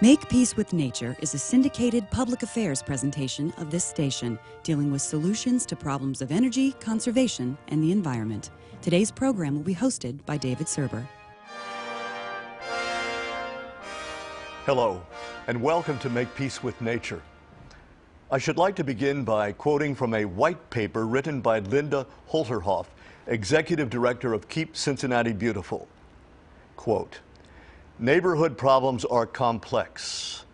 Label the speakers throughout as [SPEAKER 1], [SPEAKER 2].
[SPEAKER 1] Make Peace with Nature is a syndicated public affairs presentation of this station dealing with solutions to problems of energy, conservation, and the environment. Today's program will be hosted by David Serber.
[SPEAKER 2] Hello, and welcome to Make Peace with Nature. I should like to begin by quoting from a white paper written by Linda Holterhoff, Executive Director of Keep Cincinnati Beautiful. Quote, "Neighborhood problems are complex.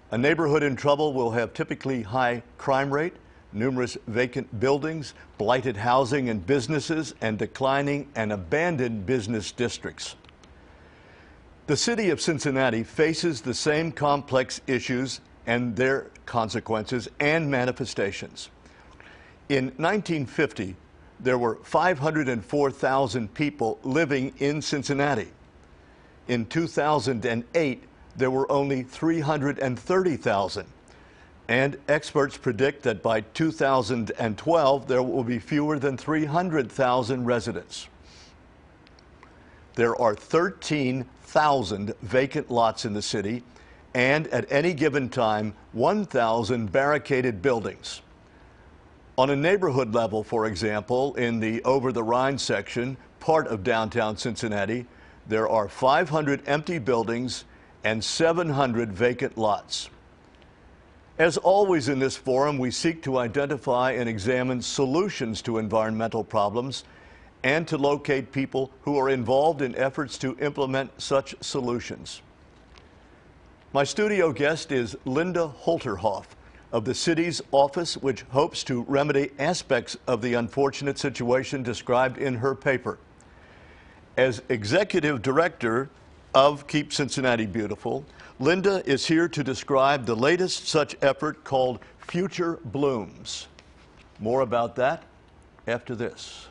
[SPEAKER 2] A neighborhood in trouble will have typically high crime rate, numerous vacant buildings, blighted housing and businesses, and declining and abandoned business districts. The city of Cincinnati faces the same complex issues and their consequences and manifestations. In 1950, there were 504,000 people living in Cincinnati. In 2008, there were only 330,000. And experts predict that by 2012, there will be fewer than 300,000 residents. There are 13,000 vacant lots in the city, and at any given time, 1,000 barricaded buildings. On a neighborhood level, for example, in the Over the Rhine section, part of downtown Cincinnati, there are 500 empty buildings and 700 vacant lots. As always in this forum, we seek to identify and examine solutions to environmental problems and to locate people who are involved in efforts to implement such solutions. My studio guest is Linda Holterhoff of the city's office, which hopes to remedy aspects of the unfortunate situation described in her paper. As Executive Director of Keep Cincinnati Beautiful, Linda is here to describe the latest such effort called Future Blooms. More about that after this.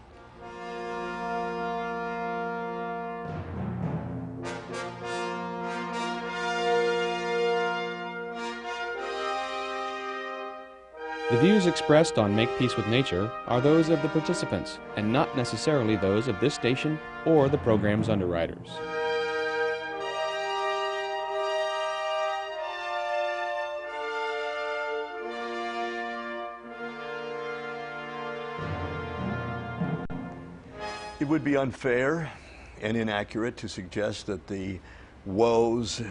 [SPEAKER 3] The views expressed on Make Peace with Nature are those of the participants and not necessarily those of this station or the program's underwriters.
[SPEAKER 2] It would be unfair and inaccurate to suggest that the woes,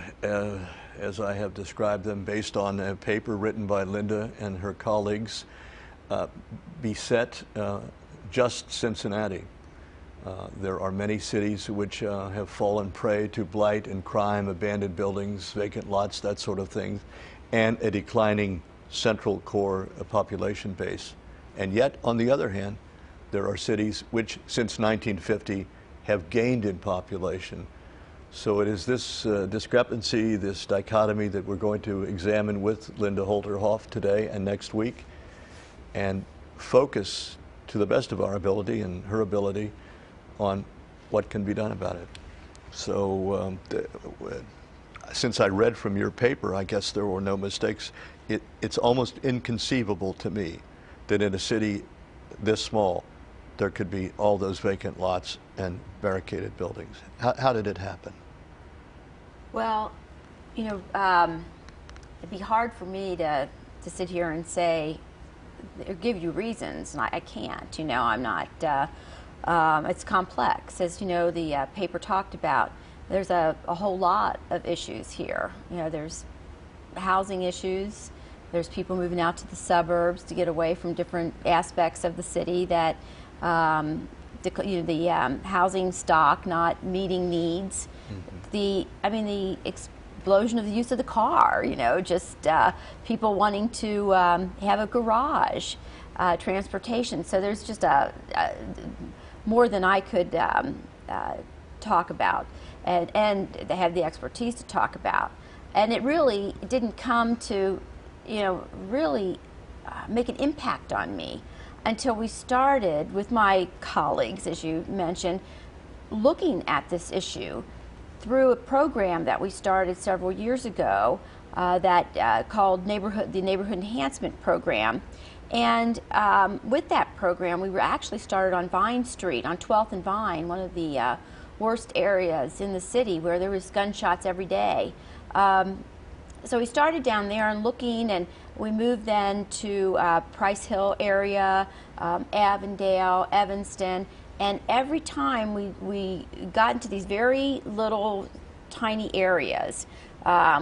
[SPEAKER 2] as I have described them based on a paper written by Linda and her colleagues, beset just Cincinnati. There are many cities which have fallen prey to blight and crime, abandoned buildings, vacant lots, that sort of thing, and a declining central core population base. And yet, on the other hand, there are cities which, since 1950, have gained in population. So it is this discrepancy, this dichotomy that we're going to examine with Linda Holterhoff today and next week, and focus to the best of our ability and her ability on what can be done about it. So since I read from your paper, I guess there were no mistakes. It's almost inconceivable to me that in a city this small, there could be all those vacant lots and barricaded buildings. How did it happen?
[SPEAKER 4] Well, you know, it'd be hard for me to sit here and say, or give you reasons, and I can't. You know, I'm not, it's complex. As you know, the paper talked about, there's a whole lot of issues here. You know, there's housing issues, there's people moving out to the suburbs to get away from different aspects of the city that, the housing stock not meeting needs. The explosion of the use of the car, you know, just people wanting to have a garage, transportation. So there's just more than I could talk about, and they have the expertise to talk about. And it really didn't come to, you know, really make an impact on me until we started with my colleagues, as you mentioned, looking at this issue through a program that we started several years ago called the Neighborhood Enhancement Program. And with that program, we were actually started on Vine Street, on 12th and Vine, one of the worst areas in the city where there was gunshots every day. So we started down there and looking, and we moved then to Price Hill area, Avondale, Evanston, and every time we got into these very little tiny areas.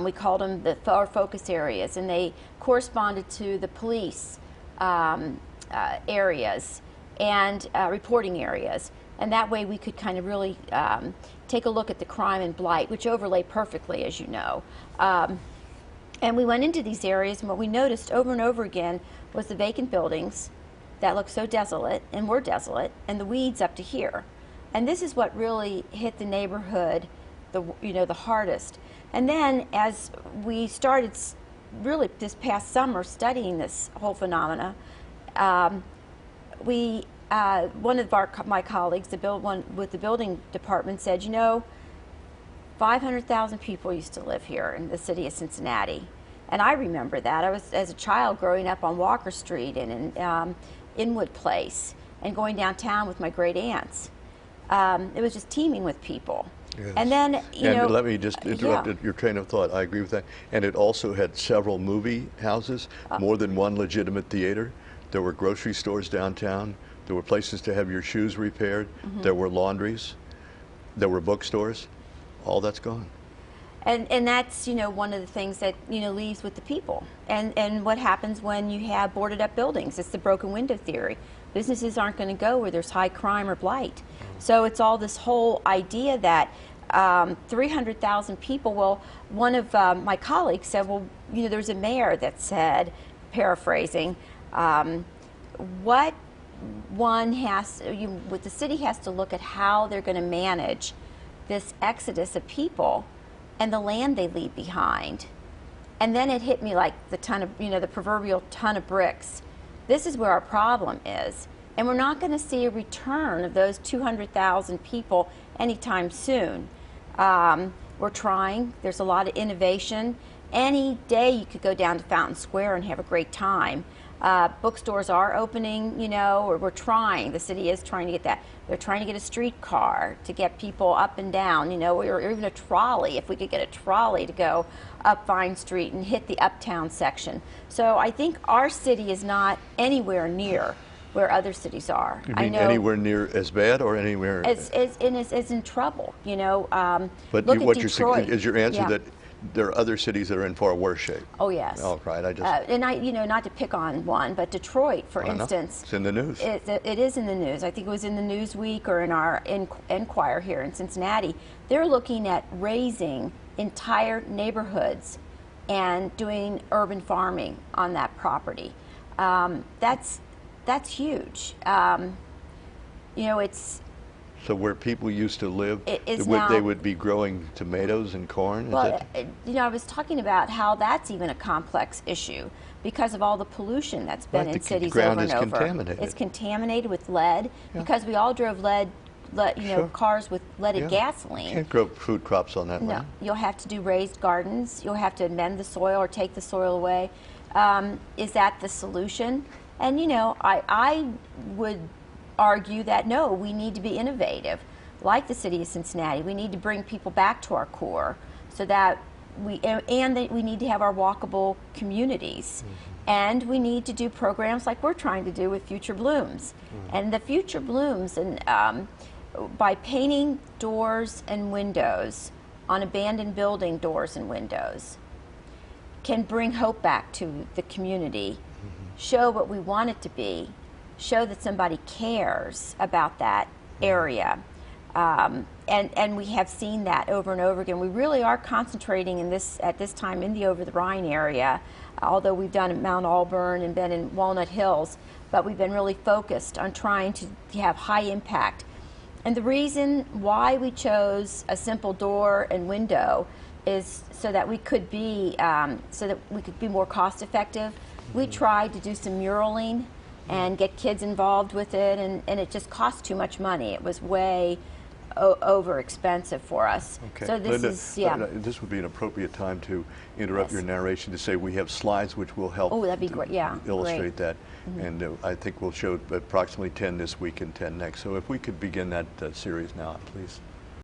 [SPEAKER 4] We called them our focus areas, and they corresponded to the police areas and reporting areas. And that way we could kind of really take a look at the crime and blight, which overlay perfectly, as you know. And we went into these areas, and what we noticed over and over again was the vacant buildings that looked so desolate and were desolate, and the weeds up to here. And this is what really hit the neighborhood the hardest. And then as we started really this past summer studying this whole phenomena, one of my colleagues, one with the building department, said, 500,000 people used to live here in the city of Cincinnati. And I remember that. I was, as a child, growing up on Walker Street and in Inwood Place and going downtown with my great aunts. It was just teeming with people.
[SPEAKER 2] Yes.
[SPEAKER 4] And then,
[SPEAKER 2] let me just interrupt your train of thought. I agree with that. And it also had several movie houses, more than one legitimate theater. There were grocery stores downtown. There were places to have your shoes repaired. There were laundries. There were bookstores. All that's gone.
[SPEAKER 4] And that's, one of the things that, leaves with the people. And what happens when you have boarded up buildings? It's the broken window theory. Businesses aren't going to go where there's high crime or blight. So it's all this whole idea that 300,000 people, well, one of my colleagues said, well, there's a mayor that said, paraphrasing, what the city has to look at how they're going to manage this exodus of people and the land they leave behind. And then it hit me like the proverbial ton of bricks. This is where our problem is. And we're not going to see a return of those 200,000 people anytime soon. We're trying. There's a lot of innovation. Any day you could go down to Fountain Square and have a great time. Bookstores are opening, or we're trying. The city is trying to get that. They're trying to get a streetcar to get people up and down, or even a trolley, if we could get a trolley to go up Vine Street and hit the uptown section. So I think our city is not anywhere near where other cities are.
[SPEAKER 2] You mean anywhere near as bad or anywhere?
[SPEAKER 4] As in trouble,
[SPEAKER 2] But
[SPEAKER 4] look
[SPEAKER 2] what
[SPEAKER 4] at
[SPEAKER 2] you're
[SPEAKER 4] Detroit.
[SPEAKER 2] saying is your answer that there are other cities that are in far worse shape.
[SPEAKER 4] Oh, yes.
[SPEAKER 2] Oh, right.
[SPEAKER 4] And not to pick on one, but Detroit, for instance.
[SPEAKER 2] It's in the news.
[SPEAKER 4] It is in the news. I think it was in the Newsweek or in our Enquirer here in Cincinnati. They're looking at raising entire neighborhoods and doing urban farming on that property. That's huge. It's.
[SPEAKER 2] So where people used to live,
[SPEAKER 4] now,
[SPEAKER 2] they would be growing tomatoes and corn?
[SPEAKER 4] Well, I was talking about how that's even a complex issue because of all the pollution that's been in cities over and over.
[SPEAKER 2] The ground is contaminated.
[SPEAKER 4] It's contaminated with lead because we all drove cars with leaded gasoline. You
[SPEAKER 2] can't grow food crops on that land.
[SPEAKER 4] No, you'll have to do raised gardens. You'll have to amend the soil or take the soil away. Is that the solution? And I would argue that no, we need to be innovative. Like the city of Cincinnati, we need to bring people back to our core so that we need to have our walkable communities. And we need to do programs like we're trying to do with Future Blooms. And the Future Blooms, and by painting doors and windows on abandoned building doors and windows, can bring hope back to the community, show what we want it to be, show that somebody cares about that area. And we have seen that over and over again. We really are concentrating at this time in the Over the Rhine area, although we've done in Mount Auburn and been in Walnut Hills, but we've been really focused on trying to have high impact. And the reason why we chose a simple door and window is so that we could be more cost effective. We tried to do some muraling and get kids involved with it, and it just cost too much money. It was way over expensive for us.
[SPEAKER 2] Okay.
[SPEAKER 4] So this
[SPEAKER 2] Linda, this would be an appropriate time to interrupt your narration to say we have slides which will help
[SPEAKER 4] that'd be great.
[SPEAKER 2] illustrate that. And I think we'll show approximately 10 this week and 10 next. So if we could begin that series now, please.